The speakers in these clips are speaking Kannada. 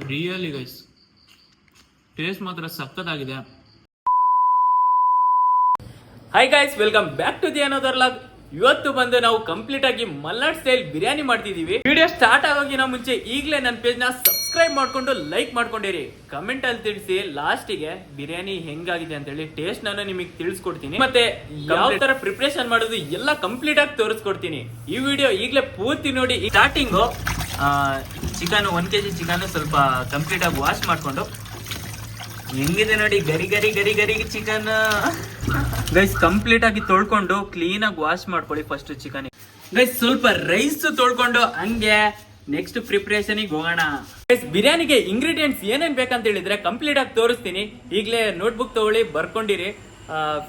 ರಿಯಲಿ ಗೈಸ್, ಟೇಸ್ಟ್ ಮಾತ್ರ ಸಕ್ಕತ್ತಾಗಿದೆ. Hi guys, welcome back to the another log. ಇವತ್ತು ಬಂದು ನಾವು ಕಂಪ್ಲೀಟ್ ಆಗಿ ಮಲ್ನಾಡ್ ಸ್ಟೈಲ್ ಬಿರಿಯಾನಿ ಮಾಡ್ತಿದೀವಿ. ವಿಡಿಯೋ ಸ್ಟಾರ್ಟ್ ಆಗೋಗಿನ ಮುಂಚೆ ಈಗಲೇ ನನ್ನ ಪೇಜ್ ನ ಸಬ್ಸ್ಕ್ರೈಬ್ ಮಾಡ್ಕೊಂಡು ಲೈಕ್ ಮಾಡ್ಕೊಂಡಿರಿ. ಕಮೆಂಟ್ ಅಲ್ಲಿ ತಿಳಿಸಿ ಲಾಸ್ಟಿಗೆ ಬಿರಿಯಾನಿ ಹೆಂಗಾಗಿದೆ ಅಂತ ಹೇಳಿ ಟೇಸ್ಟ್ ನಾನು ನಿಮಗೆ ತಿಳಿಸ್ಕೊಡ್ತೀನಿ. ಮತ್ತೆ ಯಾವ ತರ ಪ್ರಿಪರೇಷನ್ ಮಾಡೋದು ಎಲ್ಲ ಕಂಪ್ಲೀಟ್ ಆಗಿ ತೋರಿಸ್ಕೊಡ್ತೀನಿ. ಈ ವಿಡಿಯೋ ಈಗಲೇ ಪೂರ್ತಿ ನೋಡಿ. ಸ್ಟಾರ್ಟಿಂಗು ಚಿಕನ್ 1 kg ಚಿಕನ್ ಸ್ವಲ್ಪ ಕಂಪ್ಲೀಟ್ ಆಗಿ ವಾಶ್ ಮಾಡ್ಕೊಂಡು, ಹೆಂಗಿದೆ ನೋಡಿ ಗರಿ ಗರಿ ಗರಿ ಗರಿ ಚಿಕನ್ ಗೈಸ್. ಕಂಪ್ಲೀಟ್ ಆಗಿ ತೊಳ್ಕೊಂಡು ಕ್ಲೀನ್ ಆಗಿ ವಾಶ್ ಮಾಡ್ಕೊಳ್ಳಿ ಫಸ್ಟ್ ಚಿಕನ್. ಗೈಸ್ ಸ್ವಲ್ಪ ರೈಸ್ ತೊಳ್ಕೊಂಡು ಹಂಗೆ ನೆಕ್ಸ್ಟ್ ಪ್ರಿಪರೇಷನ್ ಹೋಗೋಣ. ಗೈಸ್ ಬಿರಿಯಾನಿಗೆ ಇಂಗ್ರೀಡಿಯೆಂಟ್ಸ್ ಏನೇನ್ ಬೇಕಂತ ಹೇಳಿದ್ರೆ ಕಂಪ್ಲೀಟ್ ಆಗಿ ತೋರಿಸ್ತೀನಿ. ಈಗಲೇ ನೋಟ್ಬುಕ್ ತಗೊಳ್ಳಿ, ಬರ್ಕೊಂಡಿರಿ,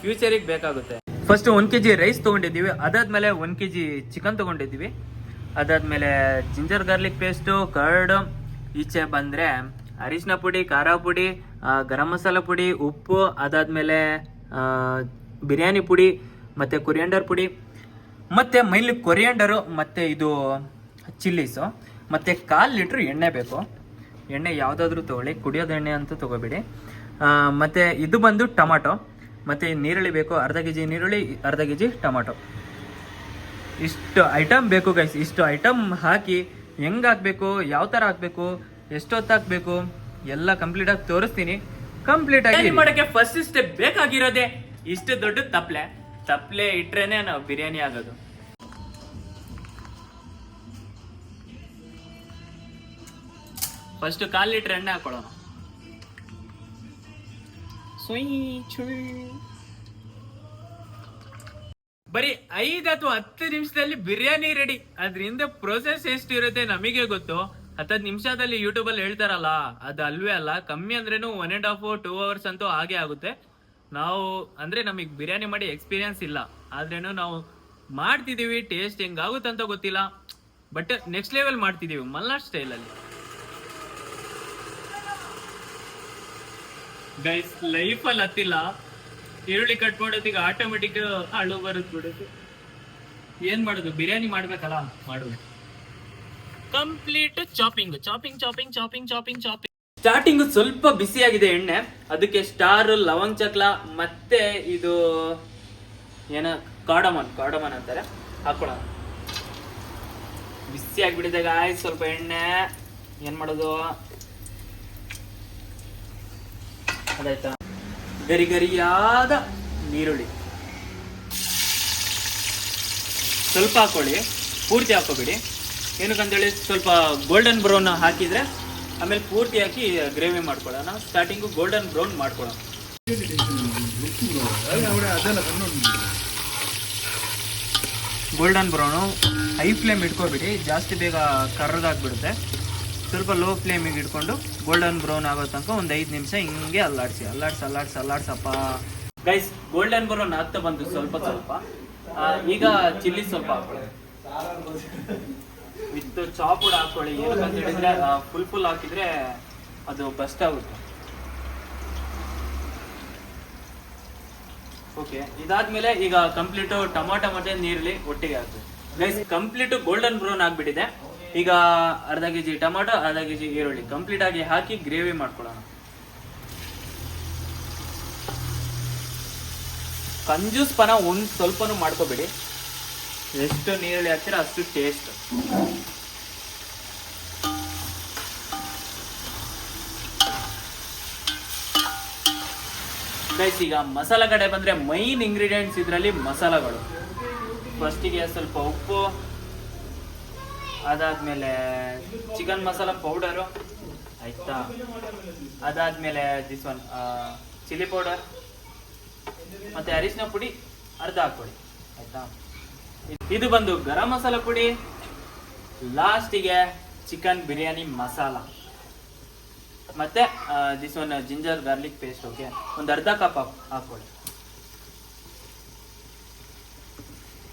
ಫ್ಯೂಚರಿಗೆ ಬೇಕಾಗುತ್ತೆ. ಫಸ್ಟ್ 1 kg ರೈಸ್ ತಗೊಂಡಿದ್ದೀವಿ. ಅದಾದ್ಮೇಲೆ 1 kg ಚಿಕನ್ ತಗೊಂಡಿದ್ದೀವಿ. ಅದಾದ್ಮೇಲೆ ಜಿಂಜರ್ ಗಾರ್ಲಿಕ್ ಪೇಸ್ಟು, ಕರ್ಡ್, ಈಚೆ ಬಂದ್ರೆ ಅರಿಶಿನ ಪುಡಿ, ಖಾರ ಪುಡಿ, ಗರಂ ಮಸಾಲ ಪುಡಿ, ಉಪ್ಪು, ಅದಾದ್ಮೇಲೆ ಬಿರಿಯಾನಿ ಪುಡಿ, ಮತ್ತೆ ಕೊರಿಯಂಡರ್ ಪುಡಿ, ಮತ್ತೆ ಮೈಲಿ ಕೊರಿಯಂಡರು, ಮತ್ತೆ ಇದು ಚಿಲ್ಲೀಸು, ಮತ್ತೆ 1/4 ಲೀಟ್ರ್ ಎಣ್ಣೆ ಬೇಕು. ಎಣ್ಣೆ ಯಾವುದಾದ್ರೂ ತಗೊಳ್ಳಿ, ಕುಡಿಯೋದು ಎಣ್ಣೆ ಅಂತ ತಗೋಬೇಡಿ. ಮತ್ತೆ ಇದು ಬಂದು ಟೊಮಾಟೊ, ಮತ್ತೆ ನೀರುಳ್ಳಿ ಬೇಕು, ಅರ್ಧ kg ನೀರುಳ್ಳಿ, ಅರ್ಧ kg ಟೊಮಾಟೊ. ಇಷ್ಟು ಐಟಮ್ ಬೇಕು ಗೈಸ್. ಇಷ್ಟು ಐಟಮ್ ಹಾಕಿ ಹೆಂಗ್ ಹಾಕ್ಬೇಕು, ಯಾವ ತರ ಹಾಕ್ಬೇಕು, ಎಷ್ಟೊತ್ತು ಹಾಕ್ಬೇಕು ಎಲ್ಲ ಕಂಪ್ಲೀಟ್ ಆಗಿ ತೋರಿಸ್ತೀನಿ. ಕಂಪ್ಲೀಟ್ ಆಗಿ ಮಾಡಕ್ಕೆ ಫಸ್ಟ್ ಸ್ಟೆಪ್ ಬೇಕಾಗಿರೋದೆ ಇಷ್ಟು ದೊಡ್ಡ ತಪ್ಲೆ ಇಟ್ರೇನೆ ನಾವು ಬಿರಿಯಾನಿ ಆಗೋದು. ಫಸ್ಟ್ 1/4 ಲೀಟರ್ ಎಣ್ಣೆ ಹಾಕೊಳ್ಳೋಣ. ಬರೀ 5 ಅಥವಾ 10 ನಿಮಿಷದಲ್ಲಿ ಬಿರಿಯಾನಿ ರೆಡಿ. ಅದ್ರಿಂದ ಪ್ರೊಸೆಸ್ ಎಷ್ಟಿರುತ್ತೆ ನಮಗೆ ಗೊತ್ತು. 10 ನಿಮಿಷದಲ್ಲಿ ಯೂಟ್ಯೂಬ್ ಅಲ್ಲಿ ಹೇಳ್ತಾರಲ್ಲ, ಅದು ಅಲ್ವೇ ಅಲ್ಲ. ಕಮ್ಮಿ ಅಂದ್ರೇನು 1.5 2 hours ಅಂತೂ ಹಾಗೆ ಆಗುತ್ತೆ. ನಾವು ಅಂದ್ರೆ ನಮಗೆ ಬಿರಿಯಾನಿ ಮಾಡಿ ಎಕ್ಸ್ಪೀರಿಯನ್ಸ್ ಇಲ್ಲ, ಆದ್ರೇನು ನಾವು ಮಾಡ್ತಿದೀವಿ. ಟೇಸ್ಟ್ ಹೆಂಗಾಗುತ್ತೆ ಅಂತ ಗೊತ್ತಿಲ್ಲ, ಬಟ್ ನೆಕ್ಸ್ಟ್ ಲೆವೆಲ್ ಮಾಡ್ತಿದೀವಿ ಮಲ್ನಾಡ್ ಸ್ಟೈಲ್ ಅಲ್ಲಿ. ಗೈಸ್ ಲೈಫಲ್ಲಿ ಹತ್ತಿಲ್ಲ, ಈರುಳ್ಳಿ ಕಟ್ ಮಾಡೋದೀಗ ಆಟೋಮೆಟಿಕ್ ಅಳು ಬರುತ್ತೆ ಬಿಡುತ್ತೆ. ಏನ್ ಮಾಡೋದು, ಬಿರಿಯಾನಿ ಮಾಡ್ಬೇಕಲ್ಲ, ಮಾಡುದು. Complete chopping chopping chopping chopping chopping chopping. Starting ಸ್ವಲ್ಪ ಬಿಸಿಯಾಗಿದೆ ಎಣ್ಣೆ, ಅದಕ್ಕೆ ಸ್ಟಾರ್, ಲವಂಗ್ ಚಕ್ಲ, ಮತ್ತೆ ಇದು ಏನ ಕಾರ್ಡಮನ್ ಅಂತಾರೆ, ಹಾಕೊಳ್ಳೋಣ. ಬಿಸಿ ಆಗ್ಬಿಟ್ಟಿದೆ ಗಾಯ್ಸ್ ಸ್ವಲ್ಪ ಎಣ್ಣೆ. ಏನ್ ಮಾಡೋದು, ಅದಾಯ್ತಾ. ಗರಿ ಗರಿಯಾದ ನೀರುಳ್ಳಿ ಸ್ವಲ್ಪ ಹಾಕೊಳ್ಳಿ, ಪೂರ್ತಿ ಹಾಕೋಬೇಡಿ. ಏನಕ್ಕಂತೇಳಿ ಸ್ವಲ್ಪ ಗೋಲ್ಡನ್ ಬ್ರೌನ್ ಹಾಕಿದ್ರೆ ಆಮೇಲೆ ಪೂರ್ತಿ ಹಾಕಿ ಗ್ರೇವಿ ಮಾಡ್ಕೊಳ್ಳೋಣ. ಸ್ಟಾರ್ಟಿಂಗು ಗೋಲ್ಡನ್ ಬ್ರೌನ್ ಮಾಡ್ಕೊಳ್ಳೋಣ. ಗೋಲ್ಡನ್ ಬ್ರೌನು ಹೈ ಫ್ಲೇಮ್ ಇಟ್ಕೊಬಿಡಿ, ಜಾಸ್ತಿ ಬೇಗ ಕರ್ರಗಾಗ್ಬಿಡುತ್ತೆ. ಸ್ವಲ್ಪ ಲೋ ಫ್ಲೇಮಿಗೆ ಇಟ್ಕೊಂಡು ಗೋಲ್ಡನ್ ಬ್ರೌನ್ ಆಗೋ ತನಕ ಒಂದು 5 ನಿಮಿಷ ಹಿಂಗೆ ಅಲ್ಲಾಡ್ಸಪ್ಪ. ಗೈಸ್ ಗೋಲ್ಡನ್ ಬ್ರೌನ್ ಆಗ್ತಾ ಬಂತು ಸ್ವಲ್ಪ ಸ್ವಲ್ಪ. ಈಗ ಚಿಲ್ಲಿ ಸ್ವಲ್ಪ ಹಾಕೊಳ್ಳಿ, ವಿತ್ ಚಾಪುಡ್ ಹಾಕೊಳ್ಳಿ. ಏನಂತ ಹೇಳಿದ್ರೆ ಫುಲ್ ಹಾಕಿದ್ರೆ ಅದು ಬಸ್ಟ್ ಆಗುತ್ತೆ. ಓಕೆ, ಇದಾದ್ಮೇಲೆ ಈಗ ಕಂಪ್ಲೀಟು ಟೊಮಾಟೊ ಮತ್ತೆ ನೀರುಳ್ಳಿ ಒಟ್ಟಿಗೆ ಹಾಕ್ತೀವಿ. ಗೈಸ್ ಕಂಪ್ಲೀಟು ಗೋಲ್ಡನ್ ಬ್ರೌನ್ ಆಗ್ಬಿಟ್ಟಿದೆ. ಈಗ ಅರ್ಧ kg ಟೊಮಾಟೊ, ಅರ್ಧ kg ಈರುಳ್ಳಿ ಕಂಪ್ಲೀಟ್ ಆಗಿ ಹಾಕಿ ಗ್ರೇವಿ ಮಾಡ್ಕೊಳ್ಳೋಣ. ಕಂಜೂಸ್ ಪನ ಒಂದು ಸ್ವಲ್ಪನೂ ಮಾಡ್ಕೋಬೇಡಿ. ಎಷ್ಟು ನೀರುಳ್ಳಿ ಹಾಕ್ತೀರ ಅಷ್ಟು ಟೇಸ್ಟ್. ಗೈಸ್ ಈಗ ಮಸಾಲ ಕಡೆ ಬಂದ್ರೆ ಮೈನ್ ಇಂಗ್ರೀಡಿಯೆಂಟ್ಸ್ ಇದರಲ್ಲಿ ಮಸಾಲಗಳು. ಫಸ್ಟಿಗೆ ಸ್ವಲ್ಪ ಉಪ್ಪು, ಅದಾದ್ಮೇಲೆ ಚಿಕನ್ ಮಸಾಲ ಪೌಡರು, ಆಯ್ತಾ. ಅದಾದ್ಮೇಲೆ ದಿಸ್ ಒನ್ ಚಿಲ್ಲಿ ಪೌಡರ್, ಮತ್ತೆ ಅರಿಶಿನ ಪುಡಿ ಅರ್ಧ ಹಾಕೊಳ್ಳಿ, ಆಯ್ತಾ. ಇದು ಬಂದು ಗರಂ ಮಸಾಲ ಪುಡಿ. ಲಾಸ್ಟಿಗೆ ಚಿಕನ್ ಬಿರಿಯಾನಿ ಮಸಾಲ, ಮತ್ತೆ this one ginger garlic paste. Okay, ಒಂದು ಅರ್ಧ ಕಪ್ ಹಾಕೊಳ್ಳಿ.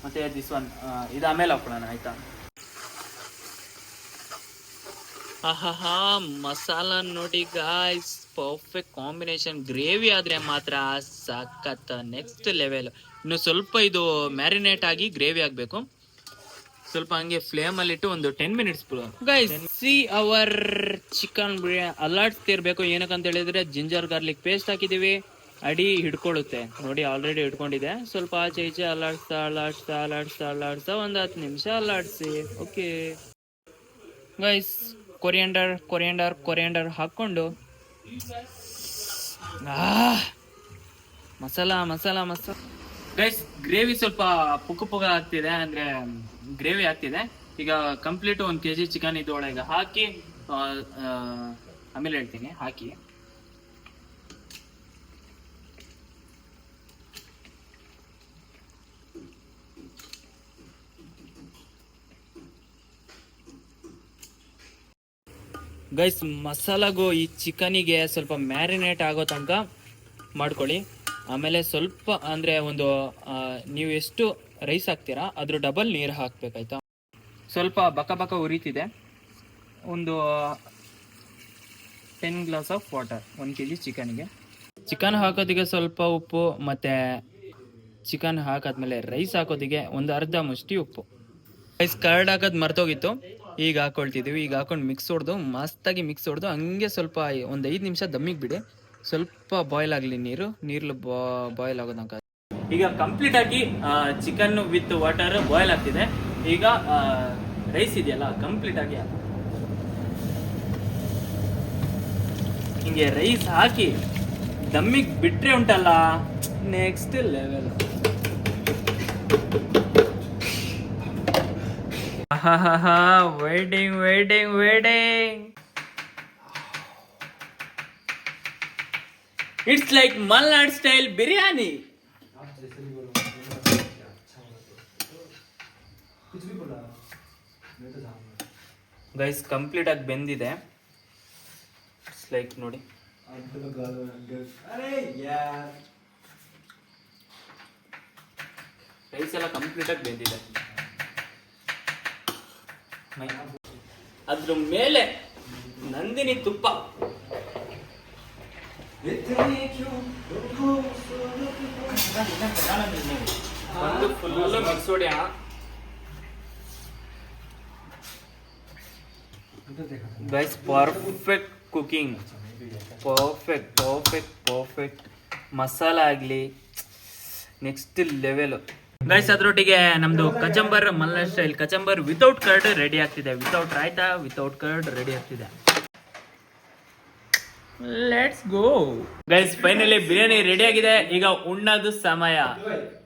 ಮತ್ತೆ ದಿಸ್ ಒನ್ ಇದು ಆಮೇಲೆ ಹಾಕೊಳ್ಳೋಣ, ಆಯ್ತಾ. ಆಹಾ ಮಸಾಲ ನೋಡಿ ಗಾಯ್ಸ್, ಪರ್ಫೆಕ್ಟ್ ಕಾಂಬಿನೇಷನ್. ಗ್ರೇವಿ ಆದ್ರೆ ಮಾತ್ರ ಸಖತ್ ನೆಕ್ಸ್ಟ್ ಲೆವೆಲ್. ಇನ್ನು ಸ್ವಲ್ಪ ಇದು ಮ್ಯಾರಿನೇಟ್ ಆಗಿ ಗ್ರೇವಿ ಆಗಬೇಕು. ಸ್ವಲ್ಪ ಹಂಗೆ ಫ್ಲೇಮಲ್ಲಿ ಇಟ್ಟು ಒಂದು 10 minutes guys see our chicken biryani ಅಲ್ಲಾಡ್ತಿರ್ಬೇಕು. ಏನಕ್ಕಂತ ಹೇಳಿದ್ರೆ ಜಿಂಜರ್ ಗಾರ್ಲಿಕ್ ಪೇಸ್ಟ್ ಹಾಕಿದೀವಿ, ಅಡಿ ಹಿಡ್ಕೊಳ್ಳುತ್ತೆ ನೋಡಿ. ಆಲ್ರೆಡಿ ಹಿಡ್ಕೊಂಡಿದೆ. ಸ್ವಲ್ಪ ಆಚೆ ಈಚೆ ಅಲ್ಲಾಡ್ಸ್ತಾ ಒಂದು 10 ನಿಮಿಷ ಅಲ್ಲಾಡ್ಸಿ. ಓಕೆ ಗೈಸ್, ಕೊರಿಯಂಡರ್ ಹಾಕೊಂಡು ಮಸಾಲ ಗೈಸ್, ಗ್ರೇವಿ ಸ್ವಲ್ಪ ಪುಕ್ಕ ಆಗ್ತಿದೆ, ಅಂದ್ರೆ ಗ್ರೇವಿ ಆಗ್ತಿದೆ. ಈಗ ಕಂಪ್ಲೀಟ್ 1 kg ಚಿಕನ್ ಇದೊಳಗೆ ಹಾಕಿ ಆಮೇಲೆ ಹೇಳ್ತೀನಿ ಹಾಕಿ. ಗೈಸ್, ಮಸಾಲಾಗೂ ಈ ಚಿಕನಿಗೆ ಸ್ವಲ್ಪ ಮ್ಯಾರಿನೇಟ್ ಆಗೋ ತನಕ ಮಾಡ್ಕೊಳ್ಳಿ. ಆಮೇಲೆ ಸ್ವಲ್ಪ ಅಂದರೆ ಒಂದು ನೀವು ಎಷ್ಟು ರೈಸ್ ಹಾಕ್ತೀರಾ ಅದ್ರ ಡಬಲ್ ನೀರು ಹಾಕ್ಬೇಕಾಯ್ತಾ. ಸ್ವಲ್ಪ ಬಕ ಉರಿತಿದೆ. ಒಂದು 10 ಗ್ಲಾಸ್ ಆಫ್ ವಾಟರ್ 1 kg ಚಿಕನಿಗೆ. ಚಿಕನ್ ಹಾಕೋದಿಗೆ ಸ್ವಲ್ಪ ಉಪ್ಪು, ಮತ್ತು ಚಿಕನ್ ಹಾಕಾದ್ಮೇಲೆ ರೈಸ್ ಹಾಕೋದಿಗೆ ಒಂದು ಅರ್ಧ ಮುಷ್ಟಿ ಉಪ್ಪು. ರೈಸ್ ಕರ್ಡ್ ಹಾಕೋದು ಮರ್ತೋಗಿತ್ತು, ಈಗ ಹಾಕೊಳ್ತಿದ್ದೀವಿ. ಈಗ ಹಾಕೊಂಡು ಮಸ್ತಾಗಿ ಮಿಕ್ಸ್ ಹೊಡೆದು ಹಂಗೆ ಸ್ವಲ್ಪ ಒಂದು 5 ನಿಮಿಷ ದಮ್ಮಿಗೆ ಬಿಡಿ. ಸ್ವಲ್ಪ ಬಾಯ್ಲ್ ಆಗಲಿ, ನೀರು ಬಾಯ್ಲ್ ಆಗೋದಂಕ. ಈಗ ಕಂಪ್ಲೀಟ್ ಆಗಿ ಚಿಕನ್ ವಿತ್ ವಾಟರ್ ಬಾಯ್ಲ್ ಆಗ್ತಿದೆ. ಈಗ ರೈಸ್ ಇದೆಯಲ್ಲ ಕಂಪ್ಲೀಟ್ ಆಗಿ ಹಿಂಗೆ ರೈಸ್ ಹಾಕಿ ದಮ್ಮಿಗೆ ಬಿಟ್ರೆ ಉಂಟಲ್ಲ, next level. Waiting. It's like Malnad style biryani. Guys, complete ಆಗಿ ಬೆಂದಿದೆ. ಇಟ್ಸ್ ಲೈಕ್ ನೋಡಿ, ರೈಸ್ ಎಲ್ಲ ಕಂಪ್ಲೀಟ್ ಆಗಿ ಬೆಂದಿದೆ. ಅದ್ರ ಮೇಲೆ ನಂದಿನಿ ತುಪ್ಪ, ಒಂದು ಫುಲ್ ಮಿಕ್ಸ್ ಹೊಡಿ. Guys, perfect cooking, perfect. Masala ಆಗಲಿ ನೆಕ್ಸ್ಟ್ ಲೆವೆಲ್. ಗೈಸ್, ಅದ್ರೊಟ್ಟಿಗೆ ನಮ್ದು kachumber Malnad style kachumber without curd ready ಆಗ್ತಿದೆ. Without raita, without curd ready ಆಗ್ತಿದೆ. Let's go guys. Finally biryani ready ಆಗಿದೆ. ಈಗ ಉಣ್ಣೋದು ಸಮಯ.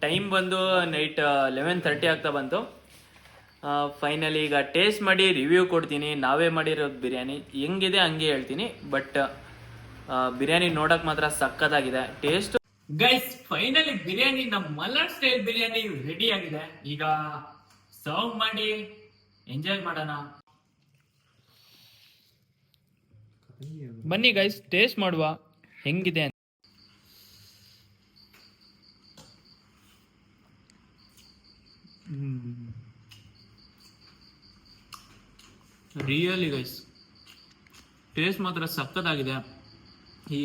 ಟೈಮ್ ಬಂದು ನೈಟ್ 11:30 ಆಗ್ತಾ ಬಂತು. ಫೈನಲಿ ಈಗ ಟೇಸ್ಟ್ ಮಾಡಿ ರಿವ್ಯೂ ಕೊಡ್ತೀನಿ. ನಾವೇ ಮಾಡಿರೋದು ಬಿರಿಯಾನಿ ಹೆಂಗಿದೆ ಹಂಗೆ ಹೇಳ್ತೀನಿ. ಬಟ್ ಬಿರಿಯಾನಿ ನೋಡಕ್ ಮಾತ್ರ ಸಕ್ಕತ್ತಾಗಿದೆ ಟೇಸ್ಟ್. ಗೈಸ್, ಫೈನಲಿ ಬಿರಿಯಾನಿ, ನಮ್ಮ ಮಲ್ನಾಡ್ ಸ್ಟೈಲ್ ಬಿರಿಯಾನಿ ರೆಡಿ ಆಗಿದೆ. ಈಗ ಸರ್ವ್ ಮಾಡಿ ಎಂಜಾಯ್ ಮಾಡೋಣ. ಬನ್ನಿ ಗೈಸ್, ಟೇಸ್ಟ್ ಮಾಡುವ ಹೆಂಗಿದೆ ಅಂತ. ರಿಯಲಿ ಗೈಸ್, ಟೇಸ್ಟ್ ಮಾತ್ರ ಸಕ್ಕತ್ತಾಗಿದೆ. ಈ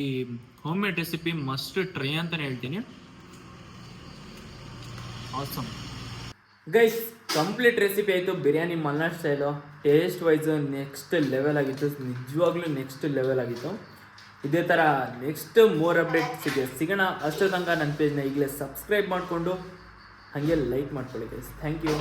home made recipe must try ಅಂತಾನೆ ಹೇಳ್ತೀನಿ. ಆಸಮ್ ಗೈಸ್, ಕಂಪ್ಲೀಟ್ ರೆಸಿಪಿ ಆಯಿತು. Biryani Malnad style taste wise next level ಆಗಿತ್ತು. ನಿಜವಾಗ್ಲೂ ನೆಕ್ಸ್ಟ್ ಲೆವೆಲ್ ಆಗಿತ್ತು. ಇದೇ ಥರ ನೆಕ್ಸ್ಟ್ ಮೋರ್ ಅಪ್ಡೇಟ್ಸಿಗೆ ಸಿಗೋಣ. ಅಷ್ಟೋ ತನಕ ನನ್ನ ಪೇಜ್ನ ಈಗಲೇ ಸಬ್ಸ್ಕ್ರೈಬ್ ಮಾಡಿಕೊಂಡು ಹಾಗೆ ಲೈಕ್ ಮಾಡ್ಕೊಳ್ಳಿ ಗೈಸ್. Thank you.